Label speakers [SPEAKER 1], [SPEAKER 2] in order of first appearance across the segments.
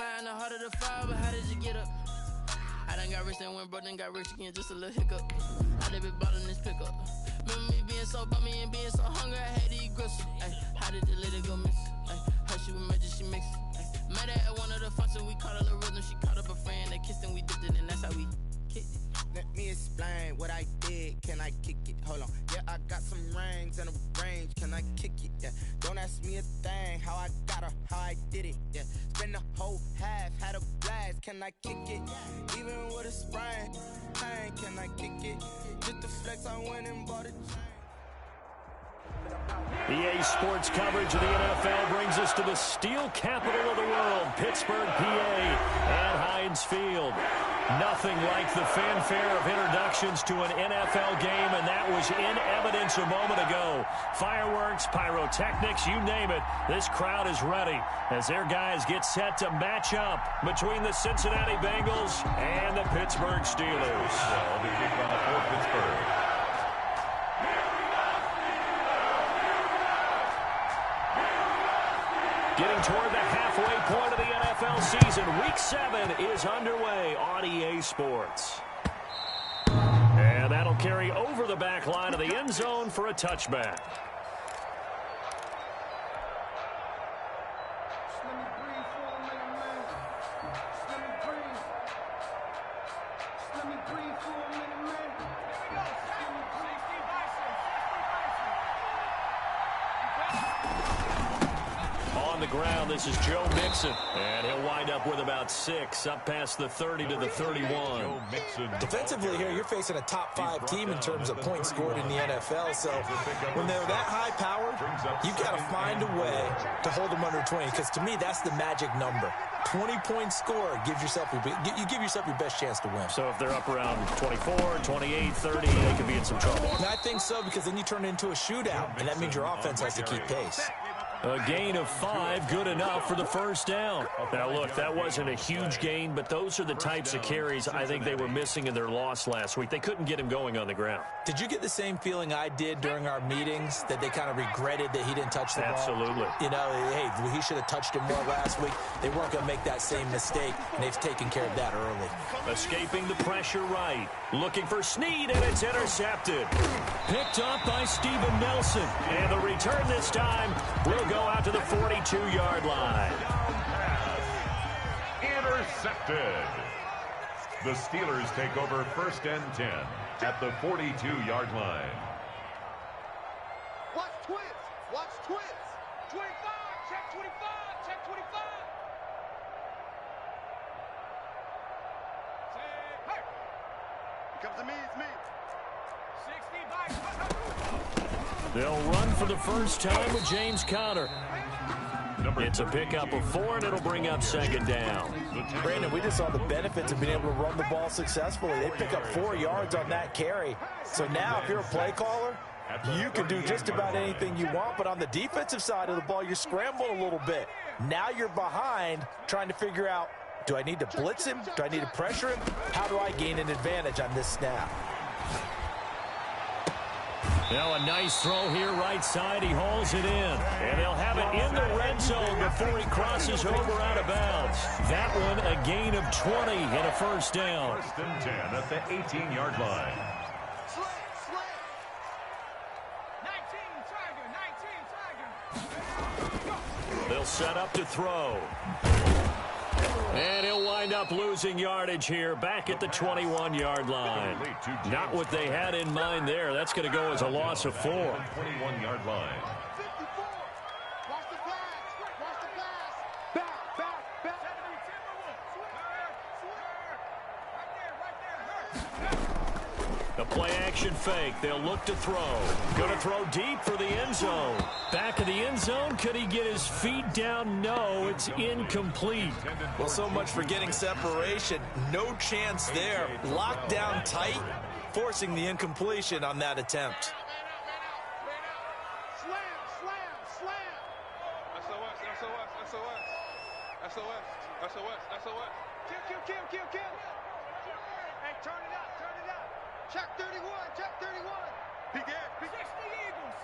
[SPEAKER 1] mind in the heart of the fire, but how did you get up? I done got rich and went broke, then got rich again, just a little hiccup. I done been bought in this pickup. Remember me being so bummy and being so hungry, I had to eat gristle. Ay, how did the lady go miss? Ay, how she was magic, she mixed. Met her at one of the functions, we caught a little rhythm. She caught up a friend, they kissed and we dipped it, and that's how we kicked it.
[SPEAKER 2] Let me explain what I did. Can I kick it? Hold on. Yeah, I got some rings and a range. Can I kick it? Yeah. Don't ask me a thing. How I got her, how I did it. Yeah. Spend the whole half, had a blast. Can I kick it? Even with a sprain. Pain, can I kick it? Just the flex, I went and bought a chain.
[SPEAKER 3] EA Sports coverage of the NFL brings us to the steel capital of the world, Pittsburgh, PA, and Heinz Field. Nothing like the fanfare of introductions to an NFL game, and that was in evidence a moment ago. Fireworks, pyrotechnics, you name it, this crowd is ready as their guys get set to match up between the Cincinnati Bengals and the Pittsburgh Steelers.
[SPEAKER 4] Well, the kickoff for Pittsburgh.
[SPEAKER 3] Getting toward the halfway point of the NFL season. Week 7 is underway on EA Sports. And that'll carry over the back line of the end zone for a touchback. Ground. This is Joe Mixon, and he'll wind up with about 6, up past the 30 to the 31.
[SPEAKER 5] Defensively here, you're facing a top 5 team in terms of points scored in the NFL, so when they're that high-powered, you've got to find a way to hold them under 20, because to me, that's the magic number. 20-point score gives yourself you give yourself your best chance to win.
[SPEAKER 3] So if they're up around 24, 28, 30, they could be in some trouble.
[SPEAKER 5] And I think so, because then you turn it into a shootout, and that means your offense has to keep pace.
[SPEAKER 3] A gain of 5, good enough for the first down. Now, look, that wasn't a huge gain, but those are the types of carries I think they were missing in their loss last week. They couldn't get him going on the ground.
[SPEAKER 5] Did you get the same feeling I did during our meetings, that they kind of regretted that he didn't touch the ball?
[SPEAKER 3] Absolutely.
[SPEAKER 5] You know, hey, he should have touched him more last week. They weren't going to make that same mistake, and they've taken care of that early.
[SPEAKER 3] Escaping the pressure right. Looking for Snead, and it's intercepted. Picked up by Steven Nelson. And the return this time will go out to the 42-yard line.
[SPEAKER 4] Intercepted. The Steelers take over 1st and 10 at the 42-yard line.
[SPEAKER 6] Watch twins. Watch twins. 25. Check 25. Check 25. Say, hey. Here comes the me. It's me. 60 by.
[SPEAKER 3] They'll run for the first time with James Conner. It's a pickup of 4, and it'll bring up 2nd down.
[SPEAKER 5] Brandon, we just saw the benefits of being able to run the ball successfully. They pick up 4 yards on that carry. So now if you're a play caller, you can do just about anything you want. But on the defensive side of the ball, you're scrambling a little bit. Now you're behind trying to figure out, do I need to blitz him? Do I need to pressure him? How do I gain an advantage on this snap?
[SPEAKER 3] Now a nice throw here right side. He hauls it in. And they'll have it in the red zone before he crosses over out of bounds. That one a gain of 20 and a first down.
[SPEAKER 4] 1st and 10 at the 18-yard line.
[SPEAKER 6] Slant. 19 Tiger.
[SPEAKER 3] They'll set up to throw. And he'll wind up losing yardage here back at the 21-yard line. Not what they had in mind there. That's going to go as a loss of 4.
[SPEAKER 4] 21-yard line.
[SPEAKER 6] 54. Watch the pass. Watch the pass. Back.
[SPEAKER 3] The play-action fake. They'll look to throw. Going to throw deep for the end zone. Back of the end zone. Could he get his feet down? No, it's incomplete.
[SPEAKER 5] Well, so much for getting separation. No chance there. Locked down tight, forcing the incompletion on that attempt.
[SPEAKER 6] Slam. SOS. Kill. Hey, turn it up. Check 31. Peek it. 60 Eagles.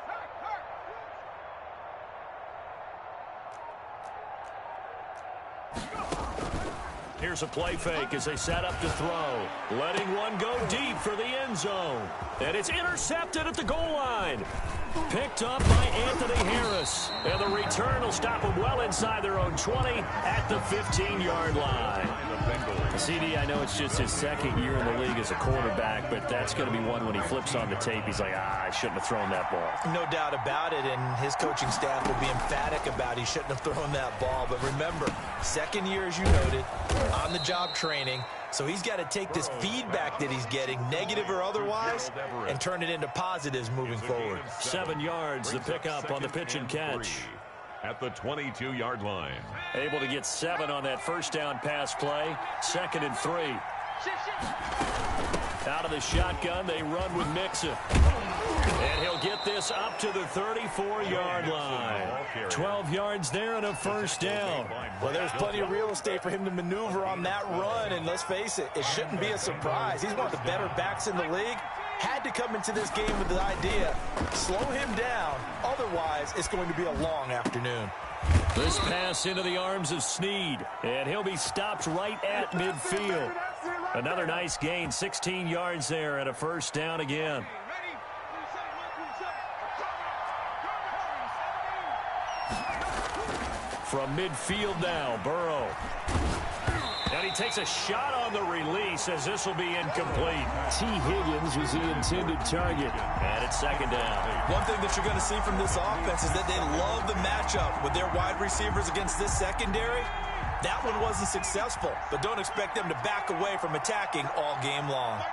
[SPEAKER 6] Hurt.
[SPEAKER 3] Here's a play fake as they set up to throw. Letting one go deep for the end zone. And it's intercepted at the goal line. Picked up by Anthony Harris. And the return will stop them well inside their own 20 at the 15-yard line. CD, I know it's just his second year in the league as a quarterback, but that's going to be one when he flips on the tape. He's like, I shouldn't have thrown that ball.
[SPEAKER 5] No doubt about it, and his coaching staff will be emphatic about he shouldn't have thrown that ball. But remember, second year, as you noted, on-the-job training. So he's got to take this feedback that he's getting, negative or otherwise, and turn it into positives moving forward.
[SPEAKER 3] 7 yards, the pickup on the pitch and catch.
[SPEAKER 4] At the 22-yard line.
[SPEAKER 3] Able to get 7 on that first down pass play. 2nd and 3. Out of the shotgun, they run with Mixon. And he'll get this up to the 34-yard line. 12 yards there and a first down.
[SPEAKER 5] Well, there's plenty of real estate for him to maneuver on that run, and let's face it, it shouldn't be a surprise. He's one of the better backs in the league. Had to come into this game with the idea, slow him down, otherwise it's going to be a long afternoon.
[SPEAKER 3] This pass into the arms of Snead, and he'll be stopped right at midfield. Another nice gain, 16 yards there and a first down again. From midfield now, Burrow. And he takes a shot on the release as this will be incomplete. T. Higgins was the intended target. And it's 2nd down.
[SPEAKER 5] One thing that you're going to see from this offense is that they love the matchup with their wide receivers against this secondary. That one wasn't successful, but don't expect them to back away from attacking all game long.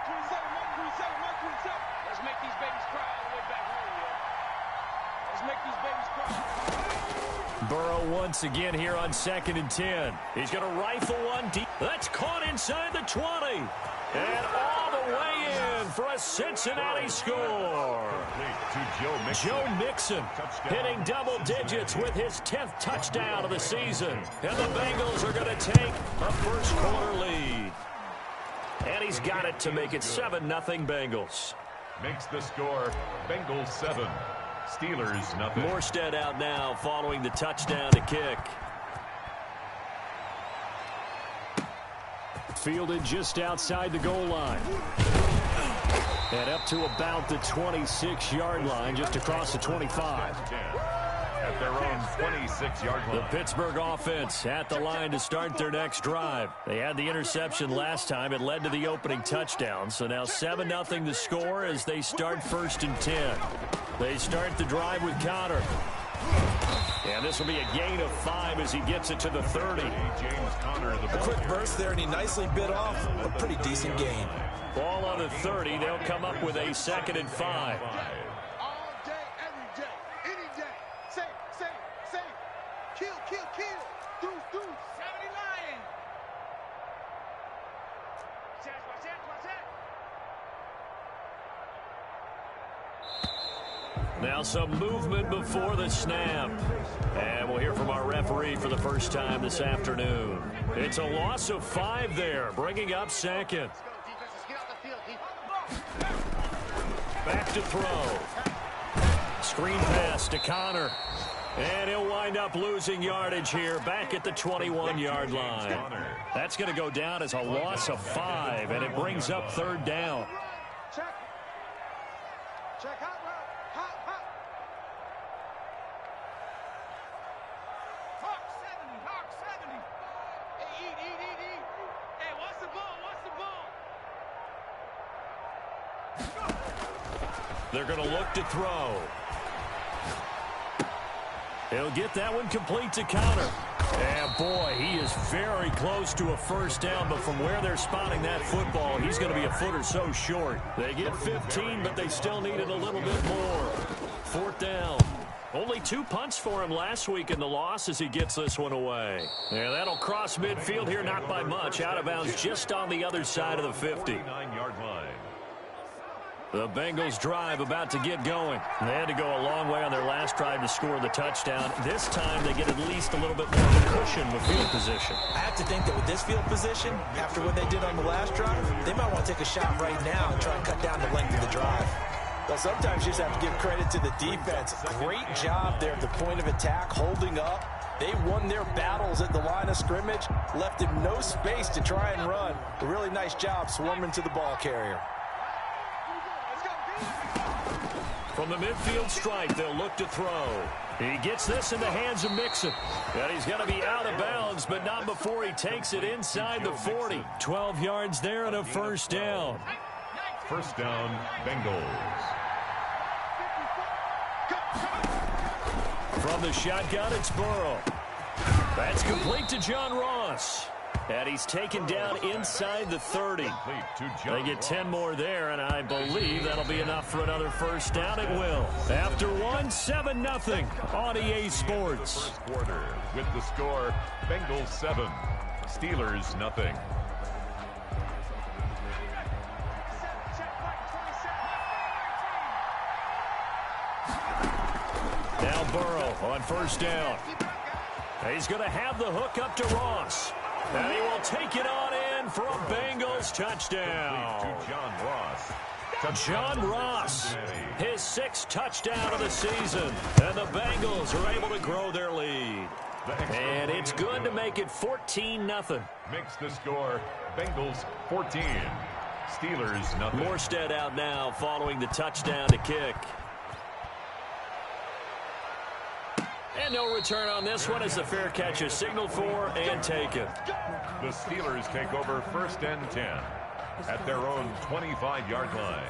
[SPEAKER 6] Let's make these babies cry all the way back home, yo. Let's make these babies cry.
[SPEAKER 3] Burrow once again here on 2nd and 10. He's going to rifle one deep. That's caught inside the 20. And all the way in for a Cincinnati score. Joe Mixon hitting double digits with his 10th touchdown of the season. And the Bengals are going to take a first quarter lead. And he's got it to make it 7-0 Bengals.
[SPEAKER 4] Makes the score Bengals 7. Steelers nothing.
[SPEAKER 3] Morstead out now following the touchdown to kick. Fielded just outside the goal line. And up to about the 26-yard line, just across the 25.
[SPEAKER 4] At their own 26-yard line.
[SPEAKER 3] The Pittsburgh offense at the line to start their next drive. They had the interception last time. It led to the opening touchdown. So now 7-0 the score as they start 1st and 10. They start the drive with Connor. And this will be a gain of 5 as he gets it to the 30.
[SPEAKER 4] James Conner, the
[SPEAKER 5] A quick burst there, and he nicely bit off a pretty decent gain.
[SPEAKER 3] Ball on the 30. They'll come up with a 2nd and 5.
[SPEAKER 6] All day, every day, any day. Say, kill, deuce, 70 Lion. Watch that.
[SPEAKER 3] Now some movement before the snap. And we'll hear from our referee for the first time this afternoon. It's a loss of 5 there, bringing up 2nd. Back to throw. Screen pass to Connor. And he'll wind up losing yardage here back at the 21-yard line. That's going to go down as a loss of 5, and it brings up 3rd down.
[SPEAKER 6] Check hot route. Hot. Hawk 70. Hey, eat. Hey, what's the ball?
[SPEAKER 3] They're going to look to throw. He'll get that one complete to Connor. And boy, he is very close to a first down, but from where they're spotting that football, he's going to be a foot or so short. They get 15, but they still needed a little bit more. 4th down. Only 2 punts for him last week in the loss as he gets this one away. Yeah, that'll cross midfield here, not by much. Out of bounds just on the other side of the 50.
[SPEAKER 4] 9-yard line.
[SPEAKER 3] The Bengals drive about to get going. They had to go a long way on their last drive to score the touchdown. This time they get at least a little bit more cushion with field position.
[SPEAKER 5] I have to think that with this field position, after what they did on the last drive, they might want to take a shot right now and try and cut down the length of the drive. Well, sometimes you just have to give credit to the defense. Great job there at the point of attack, holding up, They won their battles at the line of scrimmage, left him no space to try and run. A really nice job swarming to the ball carrier.
[SPEAKER 3] From the midfield stripe, they'll look to throw. He gets this in the hands of Mixon. And he's going to be out of bounds, but not before he takes it inside the 40. 12 yards there and a first down.
[SPEAKER 4] First down, Bengals.
[SPEAKER 3] From the shotgun, it's Burrow. That's complete to John Ross. And he's taken down inside the 30. They get 10 more there, and I believe that'll be enough for another first down. It will. After one, 7-0 on EA Sports.
[SPEAKER 4] First quarter with the score, Bengals 7, Steelers 0.
[SPEAKER 3] Now Burrow on first down. He's going to have the hook up to Ross. And he will take it on in for a Bengals touchdown.
[SPEAKER 4] To John Ross.
[SPEAKER 3] John Ross, his 6th touchdown of the season. And the Bengals are able to grow their lead. And it's good to make it 14-0.
[SPEAKER 4] Makes the score, Bengals 14, Steelers 0.
[SPEAKER 3] Morstead out now following the touchdown to kick. And no return on this one as the fair catch is signaled for and taken.
[SPEAKER 4] The Steelers take over first and 10 at their own 25-yard line.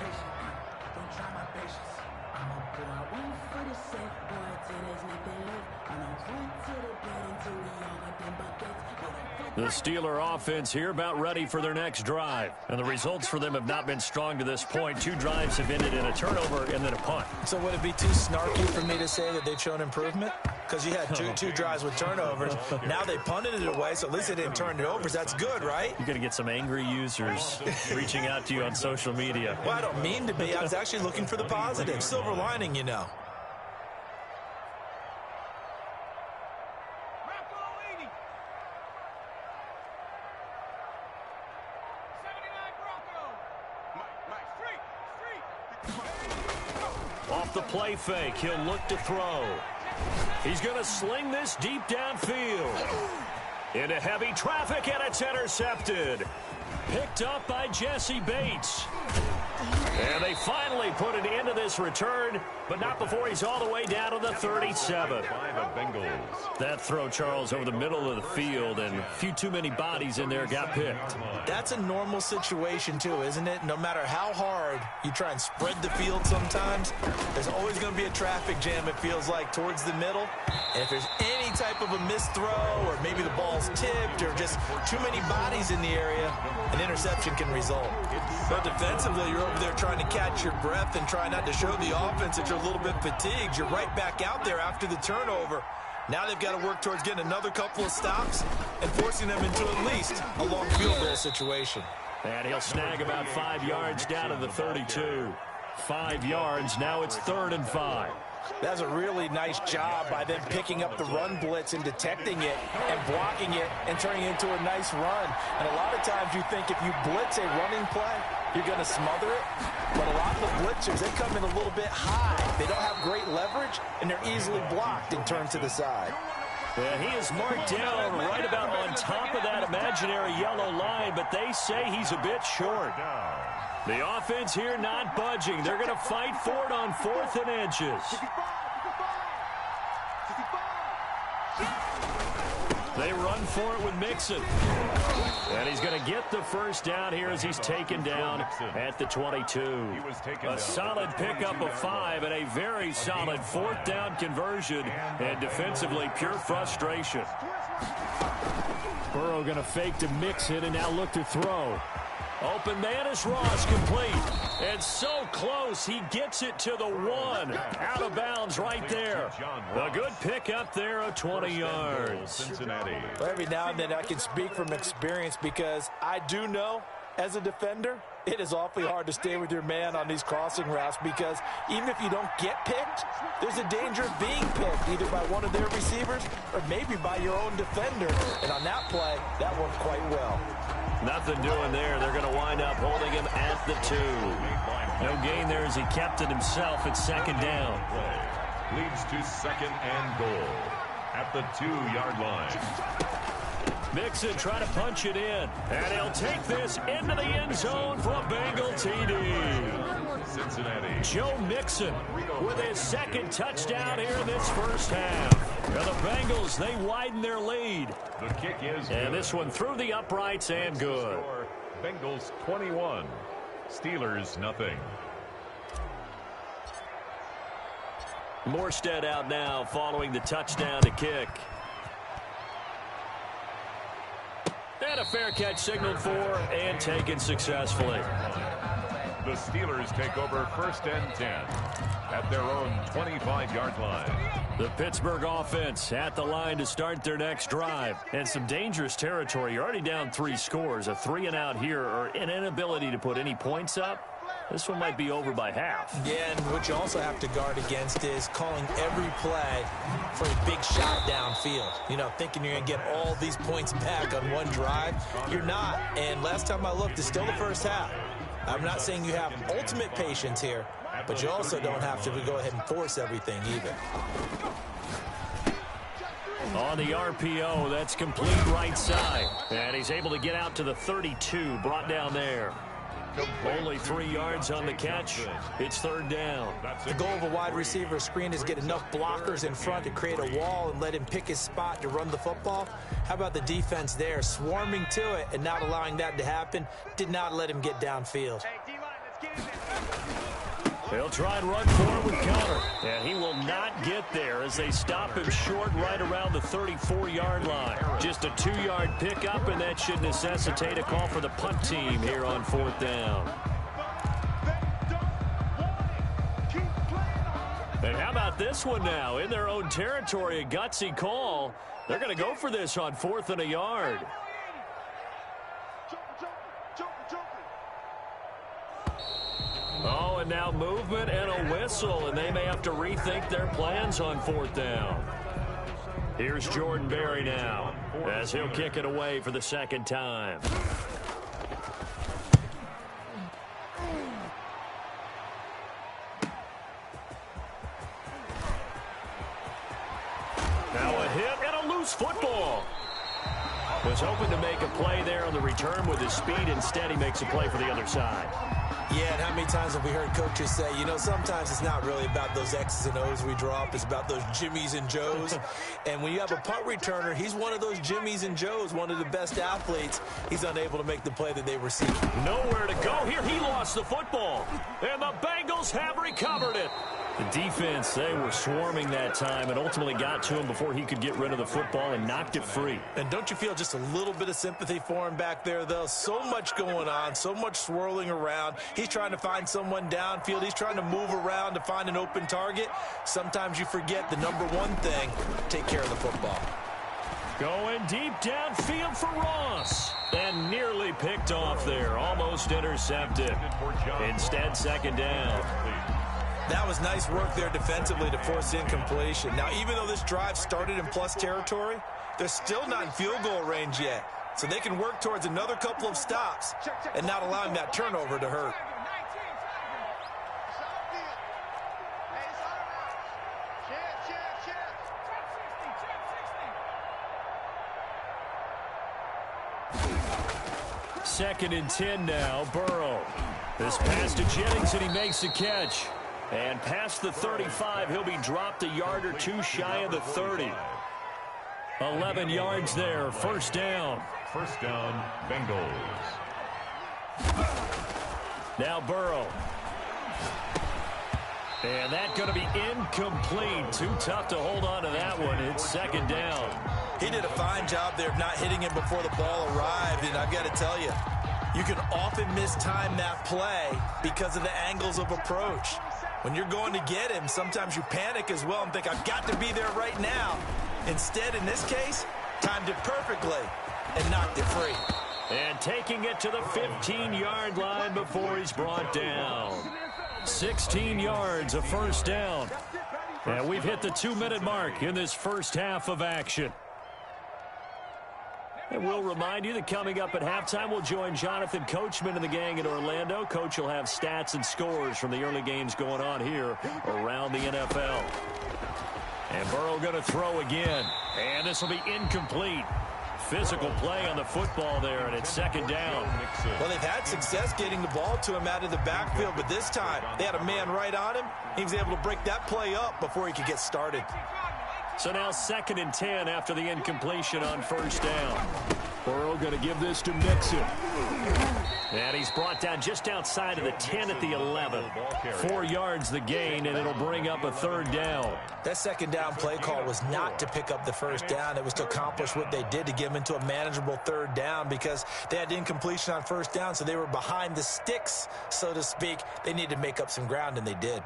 [SPEAKER 3] The Steeler offense here about ready for their next drive. And the results for them have not been strong to this point. 2 drives have ended in a turnover and then a punt.
[SPEAKER 5] So would it be too snarky for me to say that they've shown improvement? Because you had two drives with turnovers. Now they punted it away, so at least they didn't turn it over. So that's good, right?
[SPEAKER 3] You're going to get some angry users reaching out to you on social media.
[SPEAKER 5] Well, I don't mean to be. I was actually looking for the positive. Silver lining, you know.
[SPEAKER 3] Off the play fake, he'll look to throw. He's going to sling this deep downfield. Into heavy traffic, and it's intercepted. Picked up by Jesse Bates. And they finally put an end to this return, but not before he's all the way down to the 37.
[SPEAKER 4] By the Bengals.
[SPEAKER 3] That throw, Charles, over the middle of the field, and a few too many bodies in there got picked.
[SPEAKER 5] That's a normal situation, too, isn't it? No matter how hard you try and spread the field sometimes, there's always going to be a traffic jam, it feels like, towards the middle. And if there's any type of a missed throw, or maybe the ball's tipped, or just too many bodies in the area, an interception can result. But defensively, you're over there trying to catch your breath and try not to show the offense that you're a little bit fatigued. You're right back out there after the turnover. Now they've got to work towards getting another couple of stops and forcing them into at least a long field goal situation.
[SPEAKER 3] And he'll snag about 5 yards down to the 32. 5 yards, now it's 3rd and 5.
[SPEAKER 5] That's a really nice job by them picking up the run blitz and detecting it and blocking it and turning it into a nice run. And a lot of times you think if you blitz a running play, you're going to smother it. But a lot of the blitzers, they come in a little bit high. They don't have great leverage, and they're easily blocked and turned to the side.
[SPEAKER 3] Yeah, he is marked down right about on top of that imaginary yellow line, but they say he's a bit short. The offense here not budging. They're going to fight for it on 4th and inches. They run for it with Mixon. And he's going to get the first down here as he's taken down at the 22. A solid pickup of 5 and a very solid 4th down conversion. And defensively, pure frustration. Burrow going to fake to Mixon and now look to throw. Open man is Ross, complete. And so close, he gets it to the 1. Out of bounds right there. A good pickup there of 20 yards.
[SPEAKER 4] Cincinnati.
[SPEAKER 5] Well, every now and then I can speak from experience because I do know, as a defender, it is awfully hard to stay with your man on these crossing routes because even if you don't get picked, there's a danger of being picked either by one of their receivers or maybe by your own defender. And on that play, that worked quite well.
[SPEAKER 3] Nothing doing there. They're going to wind up holding him at the 2. No gain there as he kept it himself at 2nd down.
[SPEAKER 4] Leads to 2nd and goal. at the 2-yard line.
[SPEAKER 3] Mixon trying to punch it in. And he'll take this into the end zone for a Bengal TD.
[SPEAKER 4] Cincinnati.
[SPEAKER 3] Joe Mixon with his second touchdown here in this first half. Now the Bengals, they widen their lead.
[SPEAKER 4] The kick is good.
[SPEAKER 3] And this one through the uprights and good.
[SPEAKER 4] Bengals 21. Steelers nothing.
[SPEAKER 3] Morstead out now following the touchdown to kick. And a fair catch signaled for and taken successfully.
[SPEAKER 4] The Steelers take over 1st and 10 at their own 25-yard line.
[SPEAKER 3] The Pittsburgh offense at the line to start their next drive. And some dangerous territory. You're already down 3 scores. A 3-and-out here or an inability to put any points up. This one might be over by half.
[SPEAKER 5] Yeah, and what you also have to guard against is calling every play for a big shot downfield. You know, thinking you're going to get all these points back on one drive. You're not. And last time I looked, it's still the first half. I'm not saying you have ultimate patience here, but you also don't have to go ahead and force everything either.
[SPEAKER 3] On the RPO, that's complete right side. And he's able to get out to the 32, brought down there. Only 3 yards on the catch. It's 3rd down.
[SPEAKER 5] The goal of a wide receiver screen is get enough blockers in front to create a wall and let him pick his spot to run the football. How about the defense there, swarming to it and not allowing that to happen? Did not let him get downfield.
[SPEAKER 3] They'll try and run forward with Conner. And he will not get there as they stop him short right around the 34-yard line. Just a 2-yard pickup, and that should necessitate a call for the punt team here on 4th down. And how about this one now? In their own territory, a gutsy call. They're going to go for this on 4th and a yard. Oh, and now movement and a whistle, and they may have to rethink their plans on 4th down. Here's Jordan Berry now as he'll kick it away for the 2nd time. Now a hit and a loose football. Was hoping to make a play there on the return with his speed. Instead, he makes a play for the other side.
[SPEAKER 5] Yeah, and how many times have we heard coaches say, you know, sometimes it's not really about those X's and O's we drop. It's about those Jimmies and Joes. And when you have a punt returner, he's one of those Jimmies and Joes, one of the best athletes. He's unable to make the play that they were seeking.
[SPEAKER 3] Nowhere to go here. He lost the football. And the Bengals have recovered it. The defense, they were swarming that time and ultimately got to him before he could get rid of the football and knocked it free.
[SPEAKER 5] And don't you feel just a little bit of sympathy for him back there, though? So much going on, so much swirling around. He's trying to find someone downfield. He's trying to move around to find an open target. Sometimes you forget the number one thing, take care of the football.
[SPEAKER 3] Going deep downfield for Ross. And nearly picked off there. Almost intercepted. Instead, 2nd down.
[SPEAKER 5] That was nice work there defensively to force incompletion. Now, even though this drive started in plus territory, they're still not in field goal range yet. So they can work towards another couple of stops and not allowing that turnover to hurt.
[SPEAKER 3] Second and 10 now, Burrow. This pass to Jennings, and he makes the catch. And past the 35, he'll be dropped a yard or two shy of the 30. 11 yards there, 1st down.
[SPEAKER 4] 1st down, Bengals.
[SPEAKER 3] Now Burrow. And that's going to be incomplete. Too tough to hold on to that one. It's 2nd down.
[SPEAKER 5] He did a fine job there of not hitting him before the ball arrived, and I've got to tell you, you can often mistime that play because of the angles of approach. When you're going to get him, sometimes you panic as well and think, I've got to be there right now. Instead, in this case, timed it perfectly and knocked it free.
[SPEAKER 3] And taking it to the 15-yard line before he's brought down. 16 yards, a 1st down. And we've hit the 2-minute mark in this first half of action. And we'll remind you that coming up at halftime, we'll join Jonathan Coachman and the gang in Orlando. Coach will have stats and scores from the early games going on here around the NFL. And Burrow going to throw again. And this will be incomplete. Physical play on the football there, and it's second down.
[SPEAKER 5] Well, they've had success getting the ball to him out of the backfield, but this time they had a man right on him. He was able to break that play up before he could get started.
[SPEAKER 3] So now 2nd and 10 after the incompletion on first down. Burrow going to give this to Mixon. And he's brought down just outside of the 10 at the 11. 4 yards the gain, and it'll bring up a 3rd down.
[SPEAKER 5] That 2nd down play call was not to pick up the 1st down. It was to accomplish what they did to get him into a manageable 3rd down because they had incompletion on 1st down, so they were behind the sticks, so to speak. They needed to make up some ground, and they did.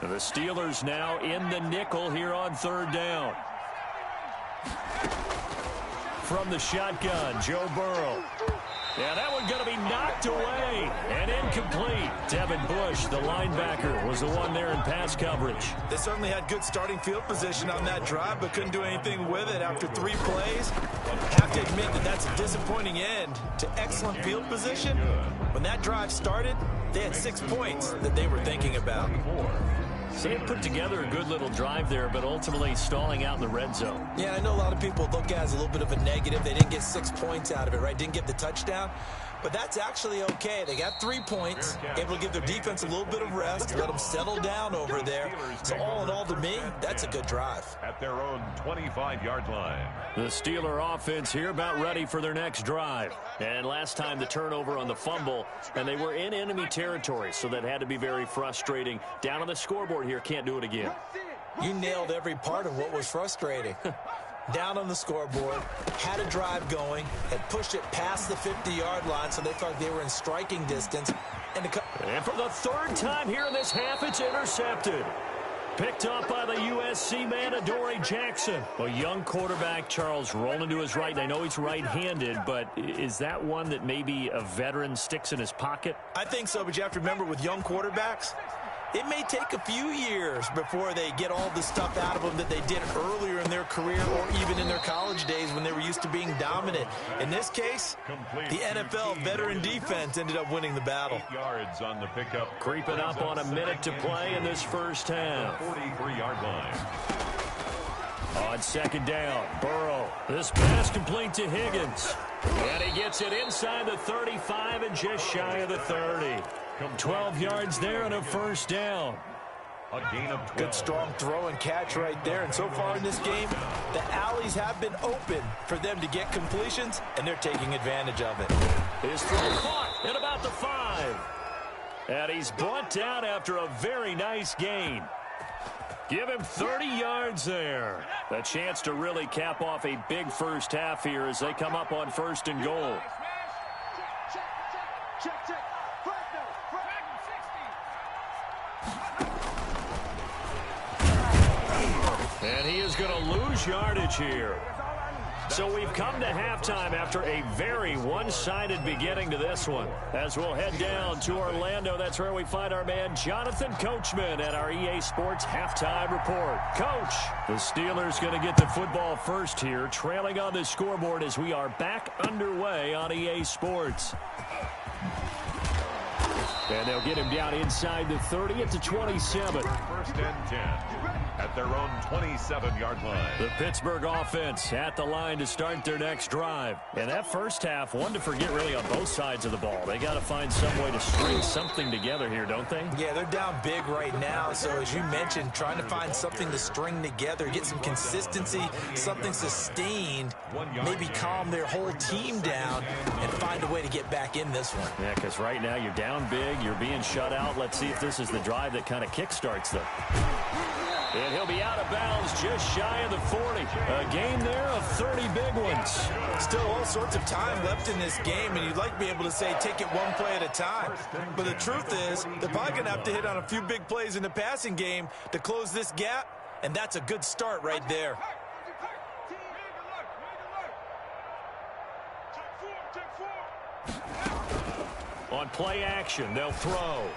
[SPEAKER 3] The Steelers now in the nickel here on 3rd down. From the shotgun, Joe Burrow. Yeah, that one going to be knocked away and incomplete. Devin Bush, the linebacker, was the one there in pass coverage.
[SPEAKER 5] They certainly had good starting field position on that drive, but couldn't do anything with it after 3 plays. I have to admit that that's a disappointing end to excellent field position. When that drive started, they had 6 points that they were thinking about.
[SPEAKER 3] So they put together a good little drive there, but ultimately stalling out in the red zone.
[SPEAKER 5] Yeah, I know a lot of people look at it as a little bit of a negative. They didn't get 6 points out of it, right? Didn't get the touchdown. But that's actually okay. They got 3 points, able to give their defense a little bit of rest, let them settle down over there. So all in all, to me, that's a good drive.
[SPEAKER 4] At their own 25-yard line.
[SPEAKER 3] The Steeler offense here about ready for their next drive. And last time the turnover on the fumble, and they were in enemy territory, so that had to be very frustrating. Down on the scoreboard here, can't do it again.
[SPEAKER 5] You nailed every part of what was frustrating. Down on the scoreboard, had a drive going, had pushed it past the 50-yard line, so they thought they were in striking distance. And
[SPEAKER 3] for the 3rd time here in this half, it's intercepted. Picked up by the USC man, Adoree Jackson. A young quarterback, Charles, rolling to his right. And I know he's right-handed, but is that one that maybe a veteran sticks in his pocket?
[SPEAKER 5] I think so, but you have to remember with young quarterbacks, it may take a few years before they get all the stuff out of them that they did earlier in their career or even in their college days when they were used to being dominant. In this case, the NFL veteran defense ended up winning the battle.
[SPEAKER 4] 8 yards on the pickup.
[SPEAKER 3] Creeping up on a minute to play in this first half.
[SPEAKER 4] 43-yard line.
[SPEAKER 3] On 2nd down, Burrow. This pass complete to Higgins. And he gets it inside the 35 and just shy of the 30. 12 yards there and a 1st down.
[SPEAKER 4] A gain of 12.
[SPEAKER 5] Good strong throw and catch right there. And so far in this game, the alleys have been open for them to get completions, and they're taking advantage of it.
[SPEAKER 3] His throw caught at about the 5. And he's brought down after a very nice gain. Give him 30 yards there. A chance to really cap off a big first half here as they come up on 1st and goal.
[SPEAKER 6] Check.
[SPEAKER 3] And he is going to lose yardage here. So we've come to halftime after a very one-sided beginning to this one. As we'll head down to Orlando, that's where we find our man Jonathan Coachman at our EA Sports Halftime Report. Coach, the Steelers going to get the football first here, trailing on the scoreboard as we are back underway on EA Sports. And they'll get him down inside the 30 at the 27.
[SPEAKER 4] 1st and 10 at their own 27-yard line.
[SPEAKER 3] The Pittsburgh offense at the line to start their next drive. And that first half, one to forget really on both sides of the ball. They got to find some way to string something together here, don't they?
[SPEAKER 5] Yeah, they're down big right now. So as you mentioned, trying to find something to string together, get some consistency, something sustained, maybe calm their whole team down and find a way to get back in this one.
[SPEAKER 3] Yeah, because right now you're down big, you're being shut out. Let's see if this is the drive that kind of kickstarts them. And he'll be out of bounds just shy of the 40. A game there of 30 big ones.
[SPEAKER 5] Still all sorts of time left in this game, and you'd like to be able to say take it one play at a time. But the truth is, they're probably going to have to hit on a few big plays in the passing game to close this gap, and that's a good start right there.
[SPEAKER 3] On play action, they'll throw.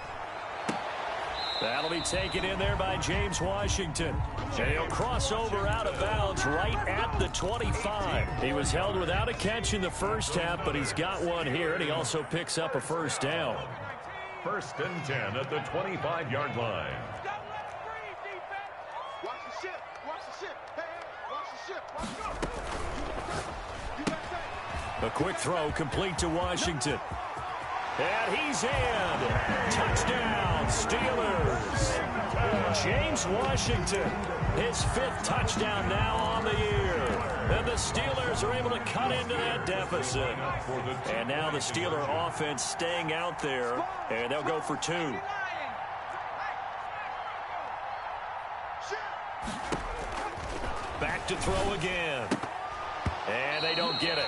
[SPEAKER 3] That'll be taken in there by James Washington. And he'll cross over out of bounds right at the 25. He was held without a catch in the first half, but he's got one here, and he also picks up a 1st down.
[SPEAKER 4] 1st and 10 at the 25-yard line.
[SPEAKER 6] Watch the ship.
[SPEAKER 3] A quick throw complete to Washington. And he's in. Touchdown, Steelers. James Washington, his 5th touchdown now on the year. And the Steelers are able to cut into that deficit. And now the Steeler offense staying out there, and they'll go for 2. Back to throw again. And they don't get it.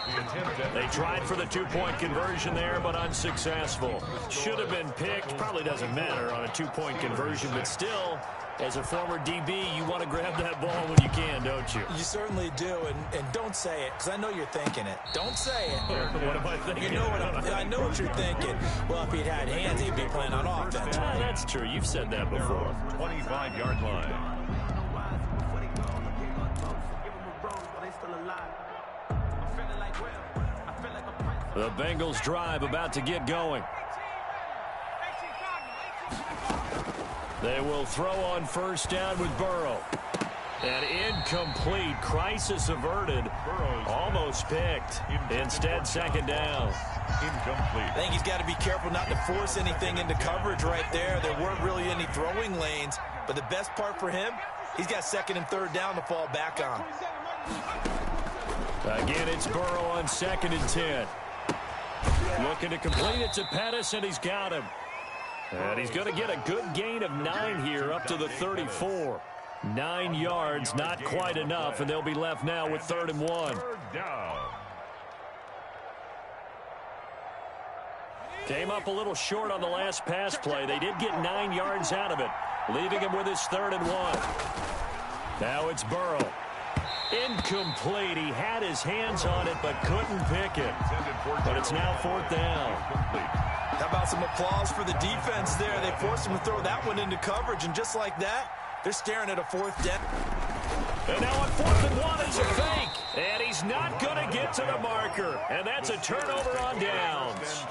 [SPEAKER 3] They tried for the 2-point conversion there, but unsuccessful. Should have been picked. Probably doesn't matter on a 2-point conversion, but still, as a former DB, you want to grab that ball when you can, don't you?
[SPEAKER 5] You certainly do, and don't say it, because I know you're thinking it. Don't say it.
[SPEAKER 3] What am I thinking?
[SPEAKER 5] You know I know what you're thinking. Well, if he'd had hands, he'd be playing on offense.
[SPEAKER 3] That's true. You've said that before.
[SPEAKER 4] 25-yard line.
[SPEAKER 3] The Bengals drive about to get going. They will throw on first down with Burrow. And incomplete. Crisis averted. Almost picked. Instead, second down.
[SPEAKER 4] Incomplete.
[SPEAKER 5] I think he's got to be careful not to force anything into coverage right there. There weren't really any throwing lanes. But the best part for him, he's got second and third down to fall back on.
[SPEAKER 3] Again, it's Burrow on 2nd and 10. Looking to complete it to Pettis, and he's got him. And he's going to get a good gain of 9 here up to the 34. 9 yards, not quite enough, and they'll be left now with 3rd and 1. Came up a little short on the last pass play. They did get 9 yards out of it, leaving him with his 3rd and 1. Now it's Burrow. Incomplete. He had his hands on it but couldn't pick it. But it's now 4th down.
[SPEAKER 5] How about some applause for the defense there? They forced him to throw that one into coverage, and just like that, they're staring at a 4th down.
[SPEAKER 3] And now on 4th and 1, it's a fake. And he's not going to get to the marker. And that's a turnover on downs.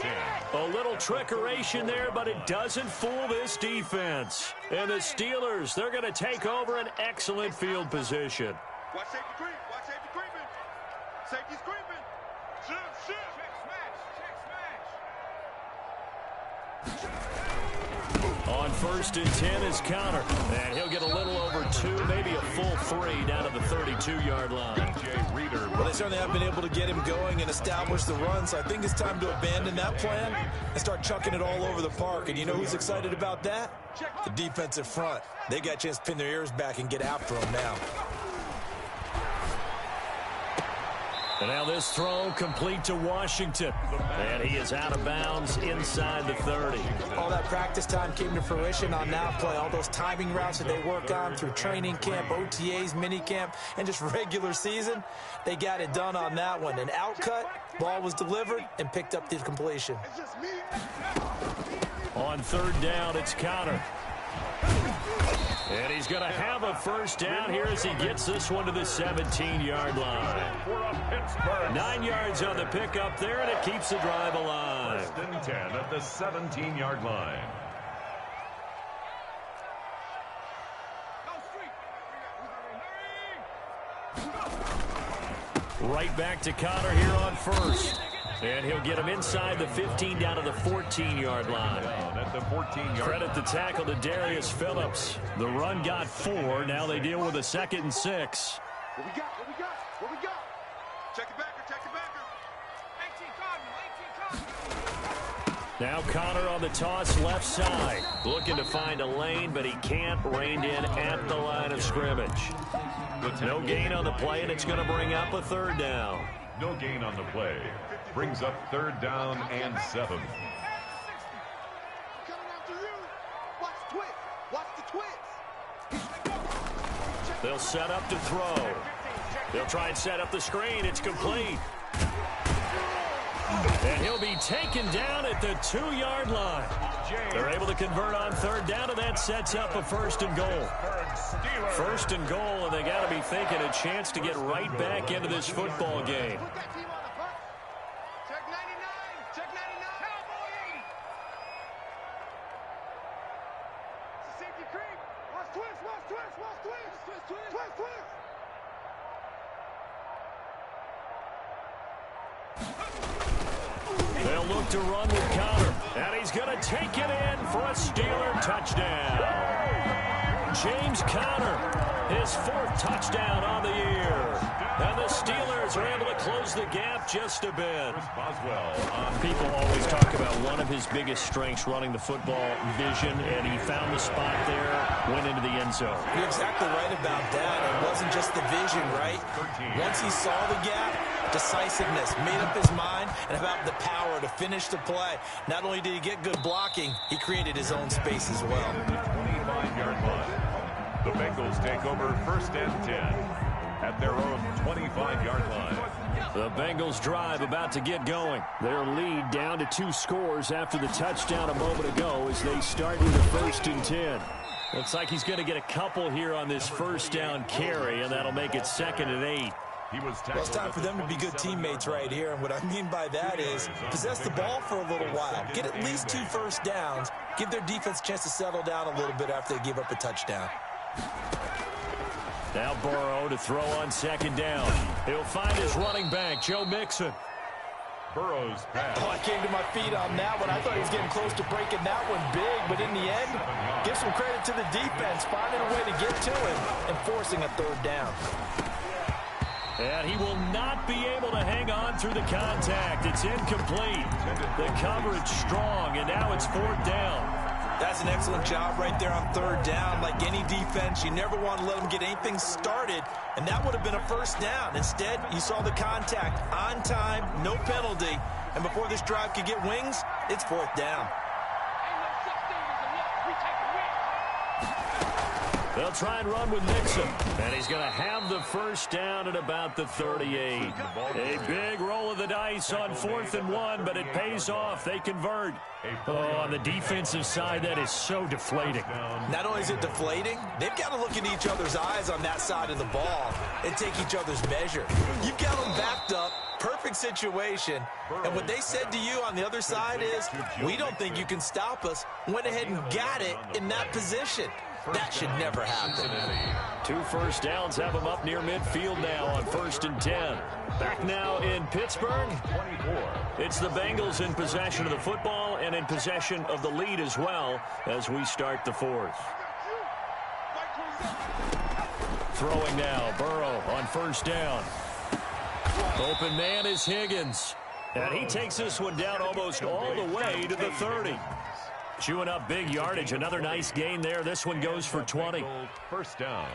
[SPEAKER 3] A little trickeration there, but it doesn't fool this defense. And the Steelers, they're going to take over an excellent field position.
[SPEAKER 6] Watch safety creep. Watch safety creeping. Safety's creeping. Shift, shift. Check smash.
[SPEAKER 3] On 1st and 10 is Counter. And he'll get a little over 2, maybe a full 3 down to the 32-yard line.
[SPEAKER 5] Well, they certainly have been able to get him going and establish the run, so I think it's time to abandon that plan and start chucking it all over the park. And you know who's excited about that? The defensive front. They got a chance to pin their ears back and get after him now.
[SPEAKER 3] And now this throw complete to Washington. And he is out of bounds inside the 30.
[SPEAKER 5] All that practice time came to fruition on that play. All those timing routes that they work on through training camp, OTAs, minicamp, and just regular season, they got it done on that one. An outcut, ball was delivered, and picked up the completion.
[SPEAKER 3] On 3rd down, it's Counter. And he's going to have a first down here as he gets this one to the 17-yard line. 9 yards on the pickup there, and it keeps the drive alive.
[SPEAKER 4] 1st and 10 at the 17-yard line.
[SPEAKER 3] Right back to Connor here on 1st. And he'll get him inside the 15 down to the 14-yard line.
[SPEAKER 4] At the 14-yard.
[SPEAKER 3] Credit the tackle to Darius Phillips. The run got 4. Now they deal with a 2nd and 6.
[SPEAKER 6] What we got? What we got? What we got? Check it backer. Check it backer. 18 Cardinal. 18 Cardinal.
[SPEAKER 3] Now Connor on the toss left side. Looking to find a lane, but he can't. Reined in at the line of scrimmage. No gain on the play, and it's going to bring up a 3rd down.
[SPEAKER 4] No gain on the play. Brings up 3rd down and 7.
[SPEAKER 6] Coming after you. Watch the twist. Watch the twist.
[SPEAKER 3] They'll set up to throw. They'll try and set up the screen. It's complete. And he'll be taken down at the 2-yard line. They're able to convert on 3rd down, and that sets up a 1st and goal. 1st and goal, and they got to be thinking a chance to get right back into this football game.
[SPEAKER 6] Check 99. Check 99. Cowboy 80. It's a safety creep. Watch twist. Watch twist. Watch twist. Twist, twist. Twist, twist.
[SPEAKER 3] look to run with Connor. And he's going to take it in for a Steeler touchdown. James Conner, his 4th touchdown on the year. And the Steelers are able to close the gap just a bit. People always talk about one of his biggest strengths running the football, vision, and he found the spot there, went into the end zone.
[SPEAKER 5] You're exactly right about that. It wasn't just the vision, right? Once he saw the gap, decisiveness, made up his mind, and about the power to finish the play. Not only did he get good blocking, he created his own space as well.
[SPEAKER 4] 25-yard line. The Bengals take over 1st and 10 at their own 25-yard line.
[SPEAKER 3] The Bengals drive about to get going. Their lead down to 2 scores after the touchdown a moment ago as they start with the 1st and 10. Looks like he's going to get a couple here on this 1st down carry, and that'll make it 2nd and 8.
[SPEAKER 5] Well, it's time for them to be good teammates right here. And what I mean by that is possess the ball for a little while. Get at least 2 first downs. Give their defense a chance to settle down a little bit after they give up a touchdown.
[SPEAKER 3] Now Burrow to throw on 2nd down. He'll find his running back, Joe Mixon.
[SPEAKER 4] Burrow's pass.
[SPEAKER 5] Oh, I came to my feet on that one. I thought he was getting close to breaking that one big, but in the end, give some credit to the defense, finding a way to get to him and forcing a 3rd down.
[SPEAKER 3] And he will not be able to hang on through the contact. It's incomplete. The coverage strong, and now it's 4th down.
[SPEAKER 5] That's an excellent job right there on 3rd down. Like any defense, you never want to let them get anything started, and that would have been a 1st down. Instead, you saw the contact on time, no penalty, and before this drive could get wings, it's 4th down.
[SPEAKER 3] They'll try and run with Mixon, and he's going to have the 1st down at about the 38. A big roll of the dice on 4th and 1, but it pays off. They convert. Oh, on the defensive side, that is so deflating.
[SPEAKER 5] Not only is it deflating, they've got to look in each other's eyes on that side of the ball and take each other's measure. You've got them backed up, perfect situation, and what they said to you on the other side is, we don't think you can stop us. Went ahead and got it in that position. That should never happen.
[SPEAKER 3] 2 first downs have them up near midfield now on 1st and 10. Back now in Pittsburgh. It's the Bengals in possession of the football and in possession of the lead as well as we start the 4th. Throwing now, Burrow on 1st down. Open man is Higgins. And he takes this one down almost all the way to the 30. Chewing up big yardage. Another nice gain there. This one goes for 20.
[SPEAKER 4] 1st down.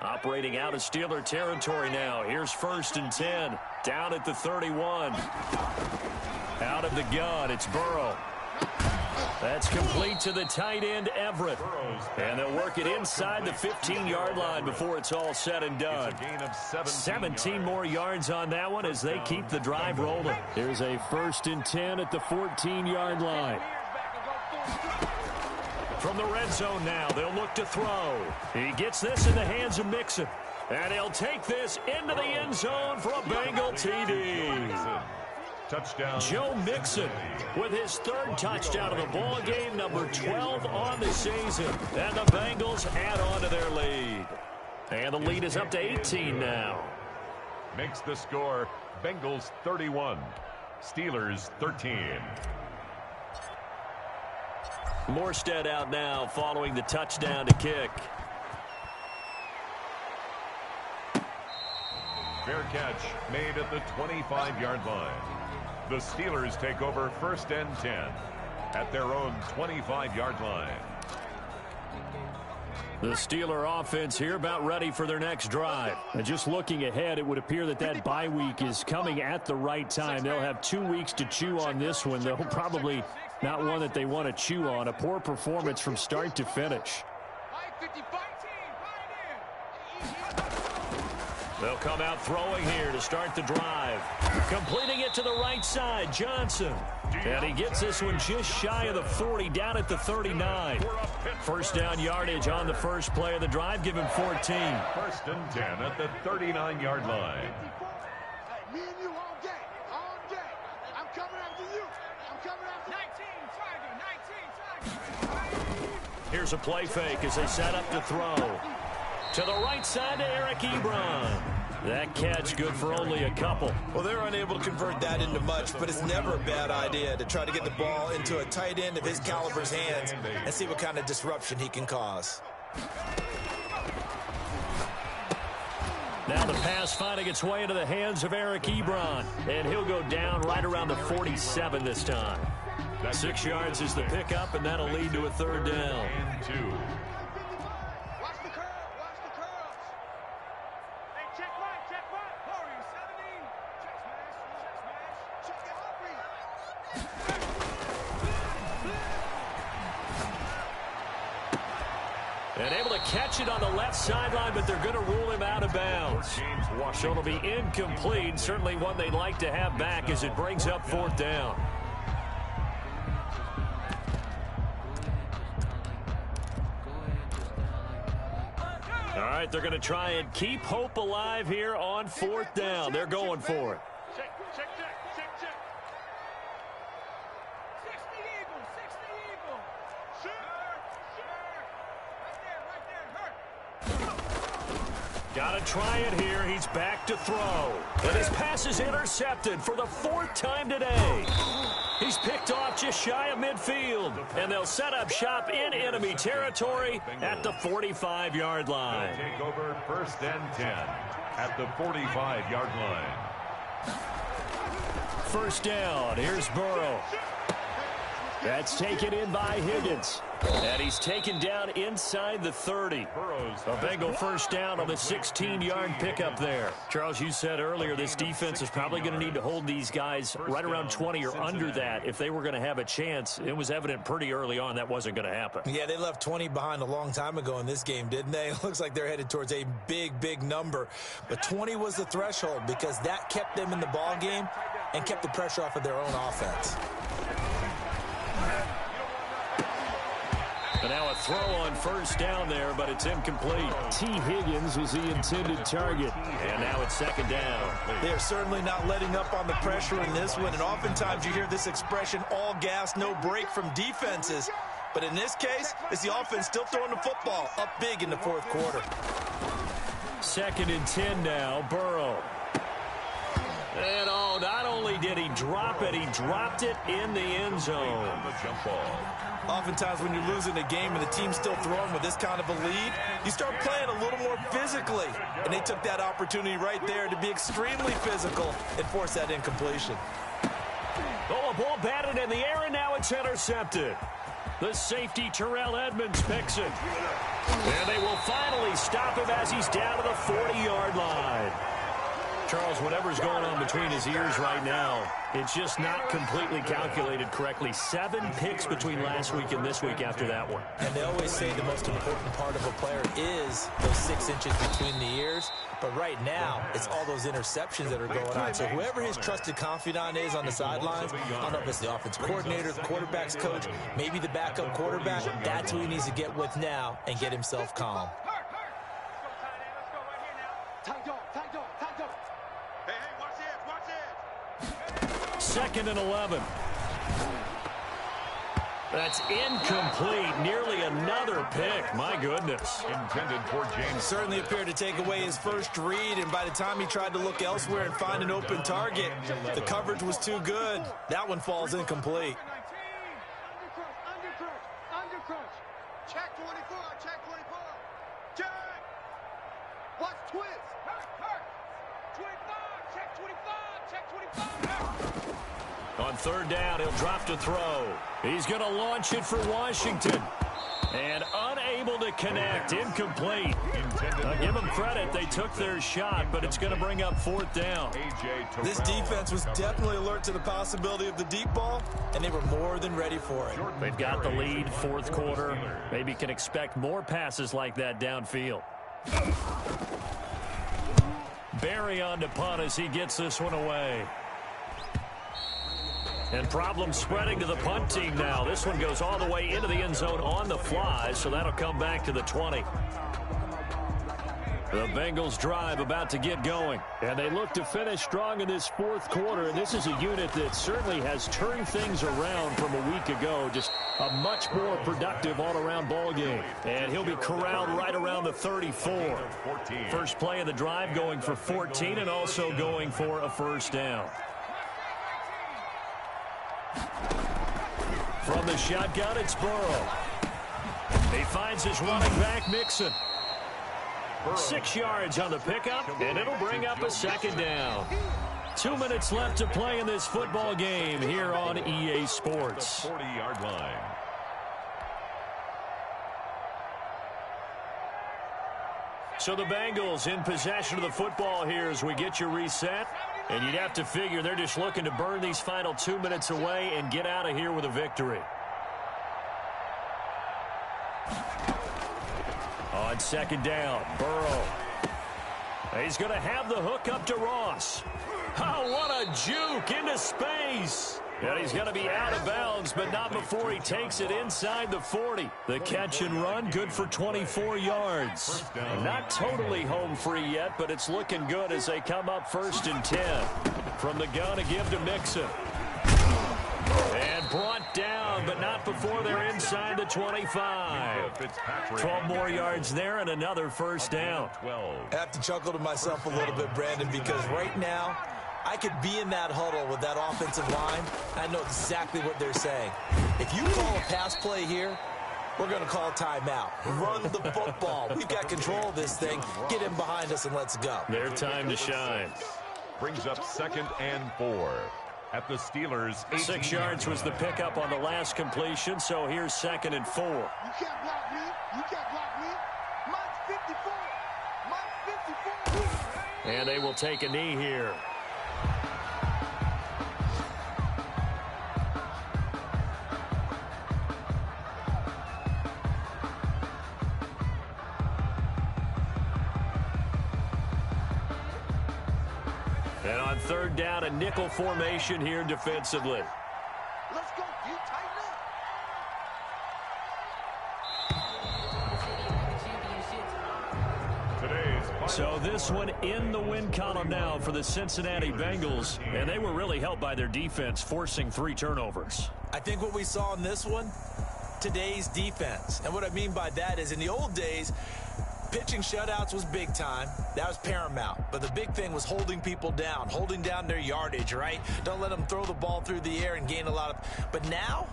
[SPEAKER 3] Operating out of Steeler territory now. Here's 1st and 10. Down at the 31. Out of the gun, it's Burrow. That's complete to the tight end, Everett. And they'll work it inside the 15-yard line before it's all said and done. 17 more yards on that one as they keep the drive rolling. There's a 1st and 10 at the 14-yard line. From the red zone now, they'll look to throw. He gets this in the hands of Mixon. And he'll take this into the end zone for a Bengal TD.
[SPEAKER 4] Touchdown.
[SPEAKER 3] Joe Mixon with his 3rd touchdown of the ball game, number 12 on the season. And the Bengals add on to their lead. And the lead is up to 18 now.
[SPEAKER 4] Makes the score Bengals 31, Steelers 13.
[SPEAKER 3] Morstead out now following the touchdown to kick.
[SPEAKER 4] Fair catch made at the 25-yard line. The Steelers take over 1st and 10 at their own 25-yard line.
[SPEAKER 3] The Steeler offense here about ready for their next drive. And just looking ahead, it would appear that bye week is coming at the right time. They'll have 2 weeks to chew on this one, though probably not one that they want to chew on. A poor performance from start to finish. They'll come out throwing here to start the drive. Completing it to the right side, Johnson. And he gets this one just shy of the 40, down at the 39. 1st down yardage on the first play of the drive. Give him 14.
[SPEAKER 4] 1st and 10 at the 39-yard line.
[SPEAKER 6] Me and you all day, all day. I'm coming after you. I'm coming after 19 target.
[SPEAKER 3] Here's a play fake as they set up to throw. To the right side to Eric Ebron. That catch good for only a couple.
[SPEAKER 5] Well, they're unable to convert that into much, but it's never a bad idea to try to get the ball into a tight end of his caliber's hands and see what kind of disruption he can cause.
[SPEAKER 3] Now the pass finding its way into the hands of Eric Ebron, and he'll go down right around the 47 this time. 6 yards is the pickup, and that'll lead to a third down.
[SPEAKER 6] Watch the curve. Watch the curves. Hey, check right. Hurry, 17. Check it, hurry.
[SPEAKER 3] And able to catch it on the left sideline, but they're going to rule him out of bounds. So it'll be incomplete. Certainly one they'd like to have back as it brings up 4th down. All right, they're going to try and keep hope alive here on 4th down. They're going for it.
[SPEAKER 6] Check. 60 Eagle. Sure. Right there.
[SPEAKER 3] Got to try it here. He's back to throw. And his pass is intercepted for the 4th time today. He's picked off just shy of midfield. And they'll set up shop in enemy territory at the 45-yard line.
[SPEAKER 4] They'll take over 1st and 10 at the 45-yard line.
[SPEAKER 3] 1st down. Here's Burrow. That's taken in by Higgins. And he's taken down inside the 30. A Bengal 1st down on the 16-yard pickup there. Charles, you said earlier this defense is probably going to need to hold these guys right around 20 or under that if they were going to have a chance. It was evident pretty early on that wasn't going to happen.
[SPEAKER 5] Yeah, they left 20 behind a long time ago in this game, didn't they? It looks like they're headed towards a big number. But 20 was the threshold because that kept them in the ball game and kept the pressure off of their own offense.
[SPEAKER 3] And now a throw on 1st down there, but it's incomplete. T. Higgins was the intended target. And now it's 2nd down.
[SPEAKER 5] They're certainly not letting up on the pressure in this one. And oftentimes you hear this expression, all gas, no break from defenses. But in this case, it's the offense still throwing the football up big in the 4th quarter.
[SPEAKER 3] 2nd and 10 now, Burrow. And not only did he drop it, he dropped it in the end zone.
[SPEAKER 5] Oftentimes when you're losing a game and the team's still throwing with this kind of a lead, you start playing a little more physically. And they took that opportunity right there to be extremely physical and force that incompletion.
[SPEAKER 3] Oh, a ball batted in the air, and now it's intercepted. The safety, Terrell Edmonds, picks it. And they will finally stop him as he's down to the 40-yard line. Charles, whatever's going on between his ears right now, it's just not completely calculated correctly. 7 picks between last week and this week after that one.
[SPEAKER 5] And they always say the most important part of a player is those 6 inches between the ears. But right now, it's all those interceptions that are going on. So whoever his trusted confidant is on the sidelines, I don't know if it's the offense coordinator, the quarterback's coach, maybe the backup quarterback, that's who he needs to get with now and get himself calm.
[SPEAKER 3] Second and 11. That's incomplete. Nearly another pick. My goodness.
[SPEAKER 4] Intended for James.
[SPEAKER 5] Certainly appeared to take away his first read, and by the time he tried to look elsewhere and find an open target, the coverage was too good. That one falls incomplete.
[SPEAKER 6] Under crunch. Check 24. Check. Watch twist. Hurt. 25. Check 25.
[SPEAKER 3] On 3rd down, he'll drop to throw. He's going to launch it for Washington. And unable to connect. Incomplete. I'll give them credit. They took their shot, but it's going to bring up 4th down.
[SPEAKER 5] This defense was definitely alert to the possibility of the deep ball, and they were more than ready for it.
[SPEAKER 3] They've got the lead, 4th quarter. Maybe can expect more passes like that downfield. Barry on to punt as he gets this one away. And problem spreading to the punt team now. This one goes all the way into the end zone on the fly, so that'll come back to the 20. The Bengals drive about to get going. And they look to finish strong in this fourth quarter. And this is a unit that certainly has turned things around from a week ago. Just a much more productive all-around ball game. And he'll be corralled right around the 34. First play of the drive going for 14 and also going for a first down. From the shotgun, it's Burrow. He finds his running back, Mixon. 6 yards on the pickup, and it'll bring up a second down. 2 minutes left to play in this football game here on EA Sports.
[SPEAKER 4] 40-yard line.
[SPEAKER 3] So the Bengals in possession of the football here as we get you reset. And you'd have to figure they're just looking to burn these final 2 minutes away and get out of here with a victory. On second down, Burrow. He's going to have the hook up to Ross. Oh, what a juke into space. And he's going to be out of bounds, but not before he takes it inside the 40. The catch and run, good for 24 yards. Not totally home free yet, but it's looking good as they come up 1st and 10. From the gun, a give to Mixon. And brought down, but not before they're inside the 25. 12 more yards there and another first down.
[SPEAKER 5] I have to chuckle to myself a little bit, Brandon, because right now, I could be in that huddle with that offensive line. I know exactly what they're saying. If you call a pass play here, we're going to call timeout. Run the football. We've got control of this thing. Get him behind us and let's go.
[SPEAKER 3] Their time to shine.
[SPEAKER 4] Brings up 2nd and 4 at the Steelers.
[SPEAKER 3] 6 yards was the pickup on the last completion, so here's 2nd and 4.
[SPEAKER 6] You can't block me. You can't block me. Mine's 54. Mine's 54.
[SPEAKER 3] And they will take a knee here. And on 3rd down, a nickel formation here defensively.
[SPEAKER 6] Let's go. You tighten up.
[SPEAKER 3] So this one in the win column now for the Cincinnati Bengals. And they were really helped by their defense, forcing 3 turnovers.
[SPEAKER 5] I think what we saw in this one, today's defense. And what I mean by that is in the old days, pitching shutouts was big time. That was paramount. But the big thing was holding people down, holding down their yardage, right? Don't let them throw the ball through the air and gain a lot of... But now,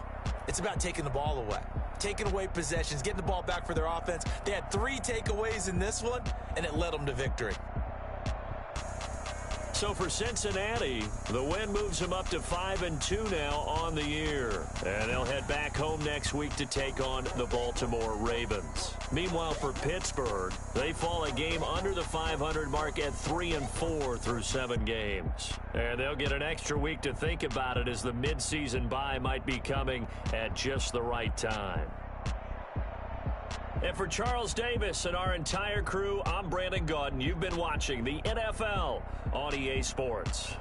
[SPEAKER 5] it's about taking the ball away. Taking away possessions, getting the ball back for their offense. They had 3 takeaways in this one, and it led them to victory.
[SPEAKER 3] So for Cincinnati, the win moves them up to 5-2 now on the year. And they'll head back home next week to take on the Baltimore Ravens. Meanwhile, for Pittsburgh, they fall a game under the 500 mark at 3-4 through 7 games. And they'll get an extra week to think about it as the midseason bye might be coming at just the right time. And for Charles Davis and our entire crew, I'm Brandon Gaudin. You've been watching the NFL on EA Sports.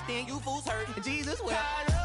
[SPEAKER 2] then you fools hurt. Jesus, well.